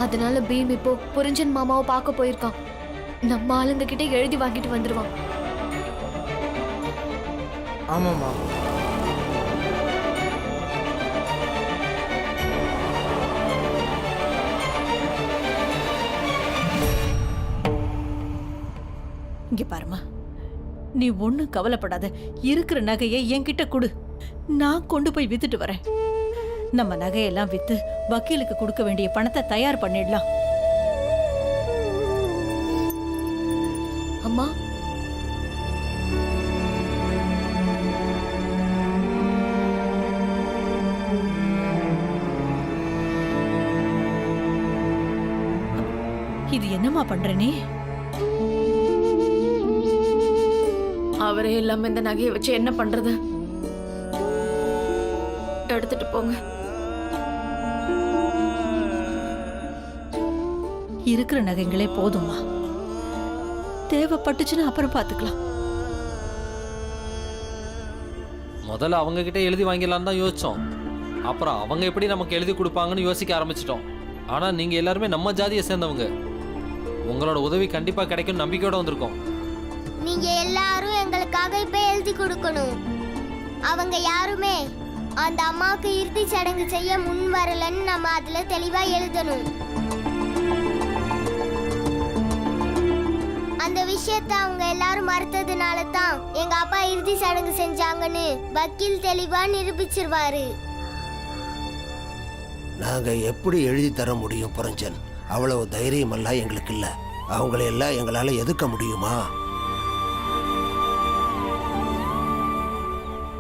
அதனால பீம் இப்போ புரிஞ்சன் மாமாவை பார்க்க போயிருக்கான். நம்ம ஆளுங்க கிட்ட எழுதி வாங்கிட்டு வந்துருவான். ஆமாம்மா. இங்க பாருமா, நீ ஒண்ணு கவலைப்படாத. இருக்கிற நகையை என்கிட்ட கொடு, நான் கொண்டு போய் வித்துட்டு வரேன். நம்ம நகையெல்லாம் வித்து வக்கீலுக்கு கொடுக்க வேண்டிய பணத்தை தயார் பண்ணிடலாம். அம்மா, இது என்னம்மா பண்ற நீ? அவரே இல்லாம இந்த நகையை வச்சு என்ன பண்றது? எடுத்துட்டு போங்க. இருக்கிற நகைங்களே போதும்மா, தேவைப்பட்டுச்சுன்னா அப்புறம் பாத்துக்கலாம். முதல்ல அவங்க கிட்ட எழுதி வாங்கிடலான்னு தான் யோசிச்சோம். அப்புறம் அவங்க எப்படி நமக்கு எழுதி கொடுப்பாங்கன்னு யோசிக்க ஆரம்பிச்சிட்டோம். ஆனா நீங்க எல்லாருமே நம்ம ஜாதியை சேர்ந்தவங்க, உங்களோட உதவி கண்டிப்பா கிடைக்கும் நம்பிக்கையோட வந்திருக்கோம். நீங்க எல்லாரும் எங்களுக்காக இப்ப எழுதி கொடுக்கணும். அவங்க யாருமே அந்த அம்மாவுக்கு இறுதி சடங்கு செய்ய முன் வரலன்னு நம்ம அதுல தெளிவா எழுதணும். அந்த விஷயத்தை அவங்க எல்லாரும் மறுத்ததுனால தான் எங்க அப்பா இறுதி சடங்கு செஞ்சாங்கன்னு வக்கீல் தெளிவா நிரூபிச்சிருவாரு. நாங்க எப்படி எழுதி தர முடியும் புரஞ்சன்? அவ்வளவு தைரியம் எல்லாம் எங்களுக்கு இல்ல. அவங்களை எல்லாம் எங்களால எதிர்க்க முடியுமா?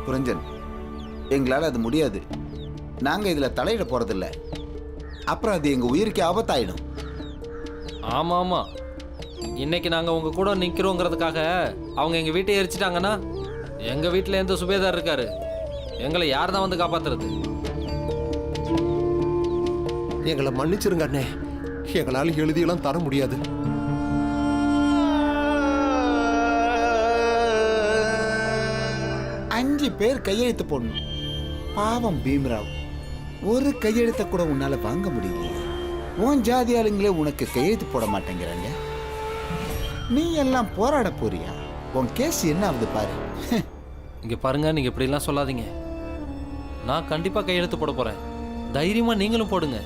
புரஞ்சன், எங்களால் அது முடியாது. நாங்கள் இதில் தலையிட போகிறதில்ல. அப்புறம் அது எங்கள் உயிருக்கு ஆபத்தாயிடும். ஆமா ஆமா, இன்னைக்கு நாங்க உங்க கூட நிக்கிறோங்கிறதுக்காக அவங்க எங்க வீட்டை எரிச்சிட்டாங்கன்னா எங்க வீட்டுல எந்த சுபேதார் இருக்காரு? எங்களை யார் தான் வந்து காப்பாத்துறது? எங்களை மன்னிச்சிருங்க அண்ணே, எங்களால எழுதியெல்லாம் தர முடியாது. 5 பேர் கையெழுத்து போடணும். பாவம் பீம்ராவ், ஒரு கையெழுத்தை கூட உன்னால வாங்க முடியலையே. உன் ஜாதி ஆளுங்களே உனக்கு கையெழுத்து போட மாட்டேங்கிறாங்க. நீ எல்லாம் போராட போறியா? உன் கேஸ் என்ன ஆகுது பாரு. இங்க பாருங்க, நீங்க இப்படி எல்லாம் சொல்லாதீங்க. நான் கண்டிப்பா கையெழுத்து போட போறேன். தைரியமா நீங்களும் போடுங்க.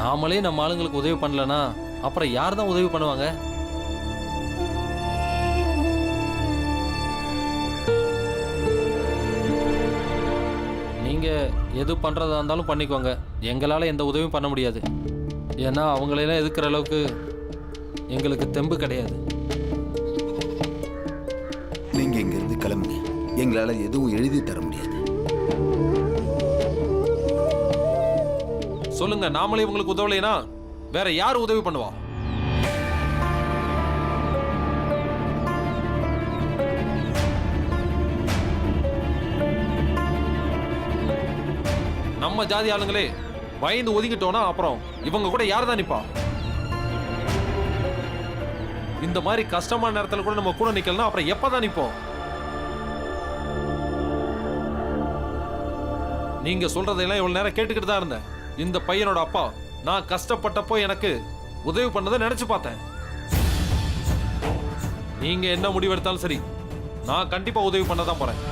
நாமளே நம்ம ஆளுங்களுக்கு உதவி பண்ணலனா அப்புறம் யார் தான் உதவி பண்ணுவாங்க? நீங்க எது பண்றதா இருந்தாலும் பண்ணிக்கோங்க. எங்களால எந்த உதவியும் பண்ண முடியாது. ஏன்னா அவங்களெல்லாம் எதுக்குற அளவுக்கு எங்களுக்கு தெம்பு கிடையாது. நீங்க இங்கிருந்து கிளம்புங்க. எங்களால எதுவும் எழுதி தர முடியாது. சொல்லுங்க, நாமளே உங்களுக்கு உதவலைனா வேற யார் உதவி பண்ணுவா? நம்ம ஜாதி ஆளுங்களே பயந்து ஒதுங்கிட்டோம்னா அப்புறம் இவங்க கூட யார் தான் நிப்பா? இந்த மாதிரி கஷ்டமான நேரத்துல கூட நம்ம கூட நிக்கலனா அப்புறம் எப்பதான் நிப்போம்? நீங்க சொல்றதெல்லாம் இவ்வளவு நேரம் கேட்டுக்கிட்டு தான் இருந்தேன். இந்த பையனோட அப்பா நான் கஷ்டப்பட்டப்போ எனக்கு உதவி பண்ணதை நினைச்சு பார்த்தேன். நீங்க என்ன முடிவெடுத்தாலும் சரி, நான் கண்டிப்பா உதவி பண்ண தான் போறேன்.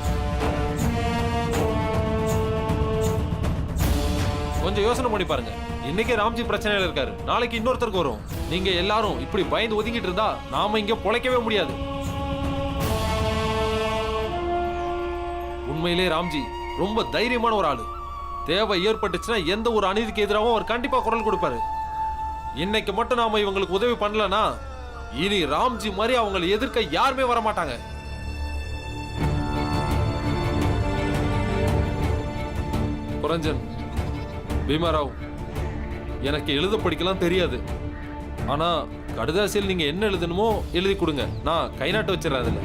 கொஞ்சம் யோசனை பண்ணி பாருங்க. இன்னைக்கு ராம்ஜி பிரச்சனையில இருக்காரு, நாளைக்கு இன்னொருத்தருக்கு வரும். நீங்க எல்லாரும் இப்படி பயந்து ஒதுங்கிட்டு இருந்தா நாம இங்க பொழைக்கவே முடியாது. உண்மையிலே ராம்ஜி ரொம்ப தைரியமான ஒரு ஆளு. தேவை ஏற்பட்டுச்சுன்னா எந்த ஒரு அநீதிக்கு எதிராகவும் அவர் கண்டிப்பா குரல் கொடுப்பாரு. இன்னைக்கு மட்டும் நாம இவங்களுக்கு உதவி பண்ணலனா இனி ராம்ஜி மாதிரி அவங்களை எதிர்க்க யாருமே வர மாட்டாங்க. புரஞ்சன், பீமாராவ், எனக்கு எழுத படிக்கலாம் தெரியாது. ஆனா கடுதாசியில் நீங்க என்ன எழுதணுமோ எழுதி கொடுங்க, நான் கை நாட்டு வச்சிடறேன். அதுல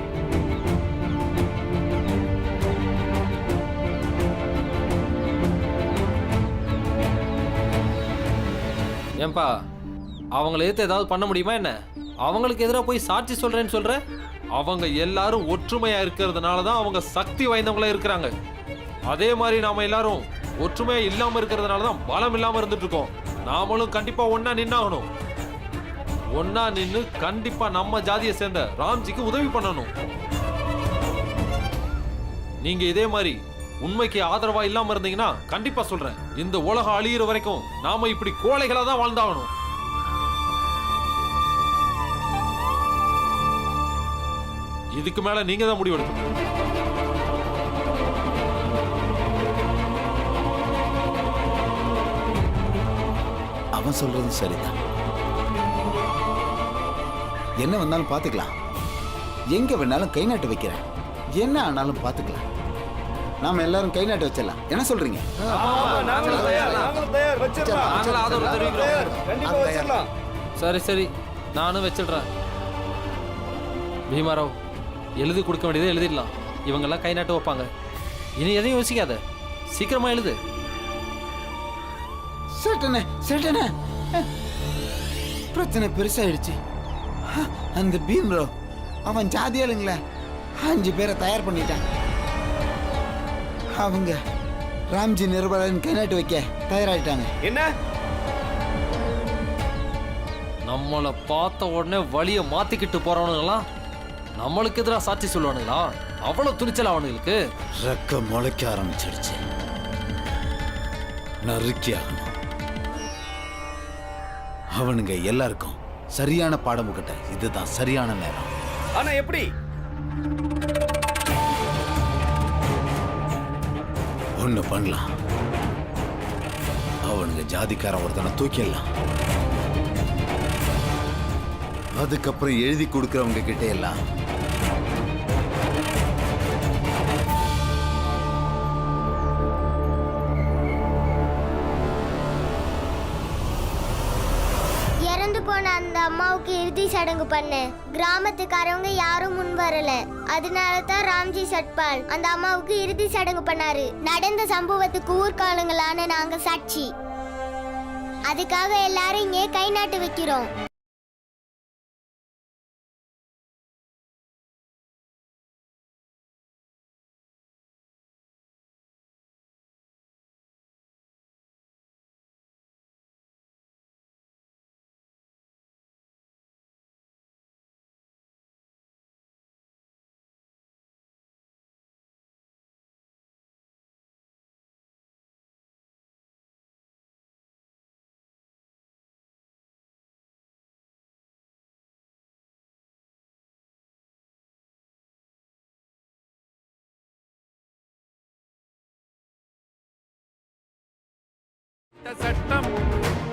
ஏன்பா அவங்களை எதிர்த்து ஏதாவது பண்ண முடியுமா என்ன? அவங்களுக்கு எதிராக போய் சாட்சி சொல்றேன்னு சொல்ற? அவங்க எல்லாரும் ஒற்றுமையா இருக்கிறதுனால தான் அவங்க சக்தி வாய்ந்தவங்களா இருக்கிறாங்க. அதே மாதிரி நாம எல்லாரும் ஒற்றுமையா இல்லாம இருக்கிறதுனால தான் பலம் இல்லாம இருந்துட்டு இருக்கோம். நாமளும் கண்டிப்பா ஒன்னா நின்னாகணும். ஒன்னா நின்னு கண்டிப்பா நம்ம ஜாதியை சேர்ந்த ராம்ஜிக்கு உதவி பண்ணணும். நீங்க இதே மாதிரி உண்மைக்கு ஆதரவா இல்லாம இருந்தீங்கன்னா கண்டிப்பா சொல்றேன், இந்த உலகம் அழியிற வரைக்கும் நாம இப்படி கோழைகளா தான் வாழ்ந்தாகணும். இதுக்கு மேல நீங்க தான் முடிவெடுக்கணும். அவன் சொல்றது சரிதான். என்ன வந்தாலும் பாத்துக்கலாம், எங்க வேணாலும் கை நாட்டு வைக்கிறேன். என்ன ஆனாலும் பாத்துக்கலாம். நாம எல்லாரும் கை நாட்டு வச்சிடலாம். என்ன சொல்றீங்க? சரி சரி, நானும் வச்சிடுறேன். பீமாராவ், எழுதி கொடுக்க வேண்டியதை எழுதிடலாம். இவங்கெல்லாம் கை நாட்டு வைப்பாங்க. இனி எதையும் யோசிக்காத, சீக்கிரமா எழுது. சட்டன சட்டன, பிரச்சனை பெருசாயிடுச்சு. அந்த பீம்ராவ் அவன் ஜாதியாளுங்கள 5 பேரை தயார் பண்ணிட்டான். அவங்க ராம்ஜி நிர்பலன் கை நாட்டு வைக்க தயாராயிட்டாங்க. என்ன? நம்மளை பார்த்த உடனே வழியை மாத்திக்கிட்டு போறவனுங்களாம் நம்மளுக்கு எதிராக சாட்சி சொல்லுவானுங்களா? அவ்வளவு துணிச்சல் அவனுங்களுக்கு. ரெக்க முளைக்க ஆரம்பிச்சிடுச்சு. நறுக்கி ஆகணும். அவனுங்க எல்லாருக்கும் சரியான பாடம் கிட்ட இதுதான் சரியான நேரம். ஆனா எப்படி? ஒண்ணு பண்ணலாம். அவனுங்க ஜாதிக்காரன் ஒருத்தனை தூக்கிடலாம். அதுக்கப்புறம் எழுதி கொடுக்கறவங்க கிட்ட எல்லாம் இறந்து போன அந்த அம்மாவுக்கு இறுதி சடங்கு பண்ண கிராமத்துக்காரவங்க யாரும் முன் வரல. அதனால தான் ராம்ஜி சட்பால் அந்த அம்மாவுக்கு இறுதி சடங்கு பண்ணாரு. நடந்த சம்பவத்துக்கு ஊர்காலங்களான நாங்க சாட்சி. அதுக்காக எல்லாரும் இங்கே கை நாட்டு வைக்கிறோம்.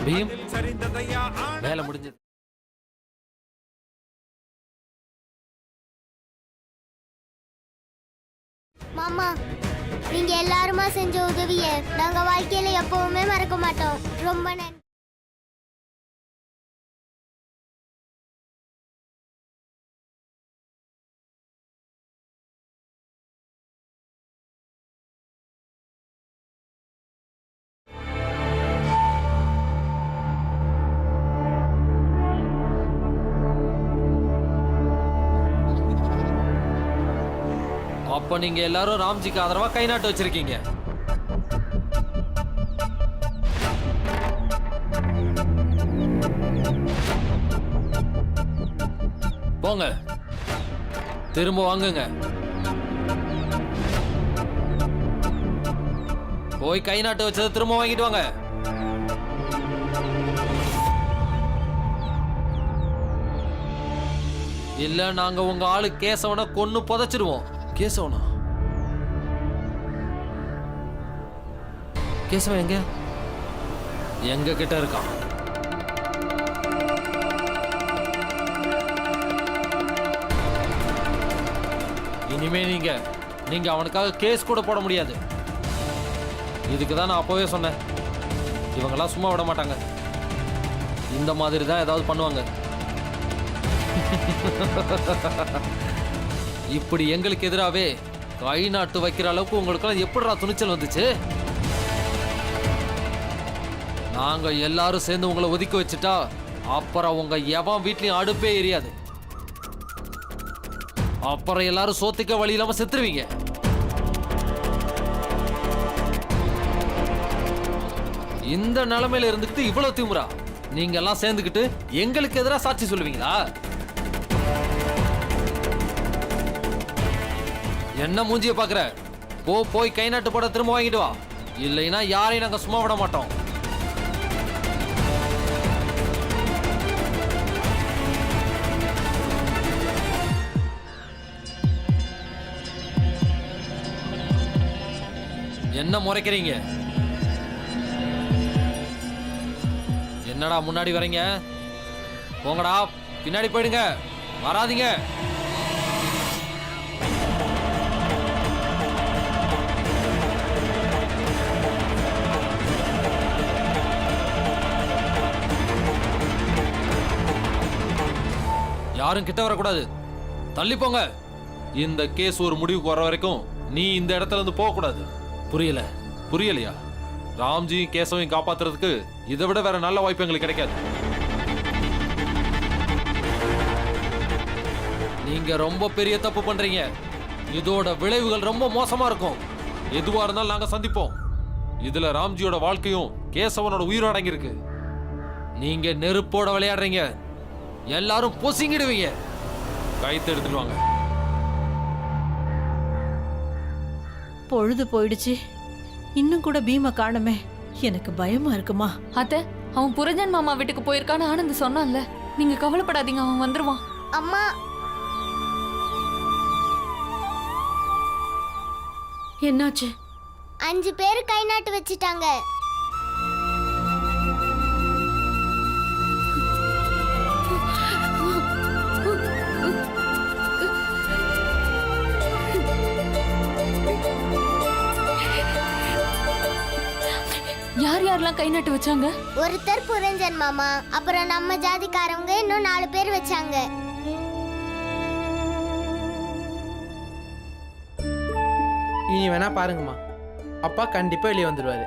பீம், வேலை முடிஞ்சது. மாமா, நீங்க எல்லாருமா செஞ்ச உதவிய நாங்க வாழ்க்கையில எப்பவுமே மறக்க மாட்டோம். ரொம்ப நன்றி. அப்ப நீங்க எல்லாரும் ராம்ஜிக்கு ஆதரவா கை நாட்டு வச்சிருக்கீங்க. போங்க, திரும்ப வாங்குங்க. போய் கை நாட்டு வச்சதை திரும்ப வாங்கிட்டு வாங்க. இல்ல நாங்க உங்க ஆளு கேசவனை கொன்னு புதைச்சிருவோம். கேசவனா? கேசவன் எங்க? எங்க கிட்ட இருக்கான். இனிமே நீங்க அவனுக்காக கேஸ் கூட போட முடியாது. இதுக்கு தான் நான் அப்பவே சொன்னேன், இவங்கெல்லாம் சும்மா விட மாட்டாங்க. இந்த மாதிரி தான் ஏதாவது பண்ணுவாங்க. இப்படி எங்களுக்கு எதிராவே கை நாட்டு வைக்கிற அளவுக்கு உங்களுக்கு எப்படிடா துணிச்சல் வந்துச்சு? நாங்க எல்லாரும் சேர்ந்து உங்களை ஒதுக்கி வச்சுட்டா அப்புறம் உங்க எவன் வீட்லயும் அடுப்பே எரியாது. அப்புறம் எல்லாரும் சோத்துக்க வழி இல்லாம செத்துருவீங்க. இந்த நிலைமையில இருந்துக்கிட்டு இவ்வளவு திமுறா நீங்க எல்லாம் சேர்ந்துக்கிட்டு எங்களுக்கு எதிராக சாட்சி சொல்லுவீங்களா? என்ன மூஞ்சிய பாக்குற? போய் கை நாட்டு போட திரும்ப வாங்கிட்டு வா. இல்லைன்னா யாரையும் நாங்க சும்மா விட மாட்டோம். என்ன முறைக்கிறீங்க? என்னடா முன்னாடி வரீங்க? போங்கடா, பின்னாடி போயிடுங்க, வராதீங்க. யாரும் கிட்ட வரக்கூடாது, தள்ளி போங்க. இந்த கேஸ் ஒரு முடிவுக்கு வர வரைக்கும் நீ இந்த இடத்துல இருந்து போக கூடாது. புரியலையா? ராம்ஜியும் கேசவையும் காப்பாத்துறதுக்கு இதை விட வேற நல்ல வாய்ப்பு எங்களுக்கு கிடைக்காது. நீங்க ரொம்ப பெரிய தப்பு பண்றீங்க. இதோட விளைவுகள் ரொம்ப மோசமா இருக்கும். எதுவா இருந்தாலும் நாங்க சந்திப்போம். இதுல ராம்ஜியோட வாழ்க்கையும் கேசவனோட உயிரும் அடங்கி இருக்கு. நீங்க நெருப்போட விளையாடுறீங்க. எல்லாரும் பொசிங்கிடுவீங்க. கைத்து எடுத்துடுவாங்க. பொழுது போயிடுச்சு, இன்னும் கூட பீமா காணுமே. எனக்கு பயமா இருக்குமா. அத்தை, அவன் புரஞ்சன் மாமா வீட்டுக்கு போயிருக்கான்னு ஆனந்த் சொன்னான்ல. நீங்க கவலைப்படாதீங்க, அவன் வந்துருவான். அம்மா, என்னாச்சு? 5 பேர் கை நாட்டு வச்சிட்டாங்க. யார் யாரெல்லாம் கை நாட்டு வச்சாங்க? ஒருத்தர் புரஞ்சன் மாமா, அப்புறம் நம்ம ஜாதிக்காரவங்க இன்னும் 4 பேர் வச்சாங்க. இனி வேணா பாருங்கம்மா, அப்பா கண்டிப்பா வெளியே வந்துடுவாரு.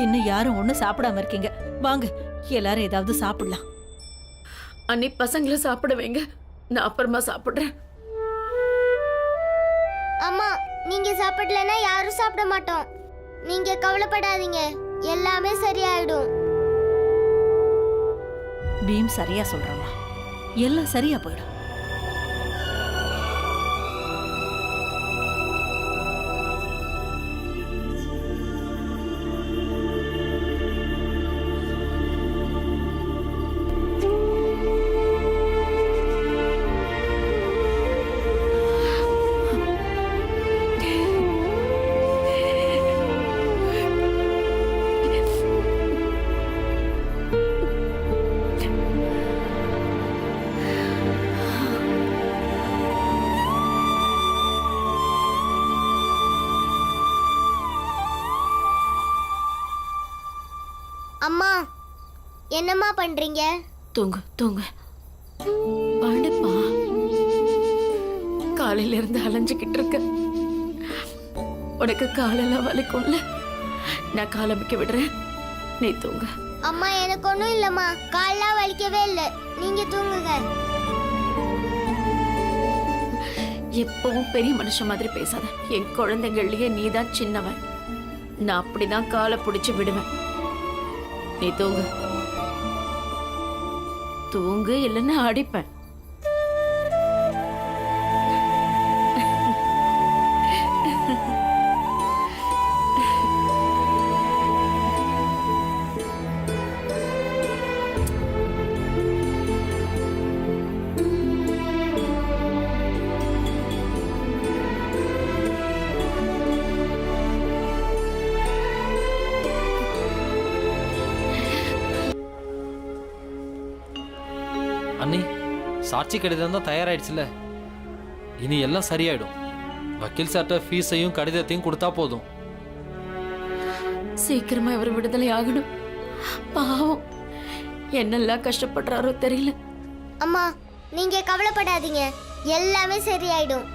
இன்னும் யாரும் ஒண்ணும் சாப்பிடாம இருக்கீங்க. வாங்க, எல்லாரும் ஏதாவது சாப்பிடலாம். அன்னி பசங்களை சாப்பிட வைங்க, நான் அப்புறமா சாப்பிடுறேன். அம்மா, நீங்க சாப்பிடலன்னா யாரும் சாப்பிட மாட்டோம். நீங்க கவலைப்படாதீங்க, எல்லாமே சரியாயிடும். பீம் சரியா சொல்றமா, எல்லாம் சரியா போயிடும். அம்மா, என்னம்மா பண்றீங்க? தூங்கு. பாண்டுப்பா, காலையில இருந்து அலைஞ்சுக்கிட்டு இருக்க. உனக்கு காலெல்லாம் வலிக்கும்ல, நான் காலமிக்க விடுறேன், நீ தூங்க. அம்மா, எனக்கு ஒண்ணும் இல்லம்மா, கால்லாம் வலிக்கவே இல்லை, நீங்க தூங்குங்க. எப்பவும் பெரிய மனுஷன் மாதிரி பேசாத. என் குழந்தைங்கள்லயே நீதான் சின்னவன். நான் அப்படிதான் காலை பிடிச்சு விடுவேன். நீ தூங்கு. தூங்கு, இல்லைன்னா அடிப்பேன். அண்ணி, சாட்சி கடிதம் தான் தயாராயிடுச்சுல, இனி எல்லாம் சரியாயிடும். வக்கீல் சார்ட்ட ஃபீஸையும் கடிதத்தையும் கொடுத்தா போதும். சீக்கிரமா இவர் விடுதலை ஆகணும். பாவம், என்னெல்லாம் கஷ்டப்படுறாரோ தெரியல. அம்மா நீங்க கவலைப்படாதீங்க, எல்லாமே சரியாயிடும்.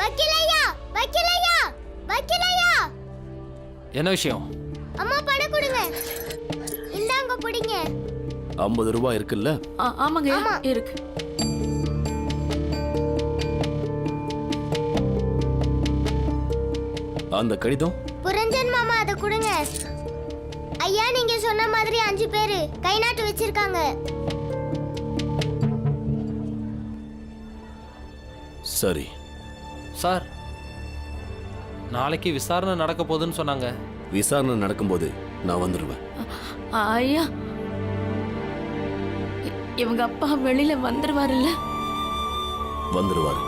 வக்கீலையா, வக்கீலையா, வக்கீலையா. என்ன விஷயம்? அம்மா பணம் கொடுங்க. இந்தாங்க பிடிங்க. 50 ரூபாய் இருக்குல்ல? ஆமாங்க, ஆமா. இருக்கு. அந்த கடிதம்? புரஞ்சன் மாமா அதை கொடுங்க. ஐயா நீங்க சொன்ன மாதிரி 5 பேரு கை நாட்டு வச்சிருக்காங்க. சரி சார், நாளைக்கு விசாரணை நடக்க போகுதுன்னு சொன்னாங்க. விசாரணை நடக்கும்போது நான் வந்துடுவேன். ஐயா, இவங்க அப்பா வெளியில வந்துருவாருல்ல? வந்துருவாரு.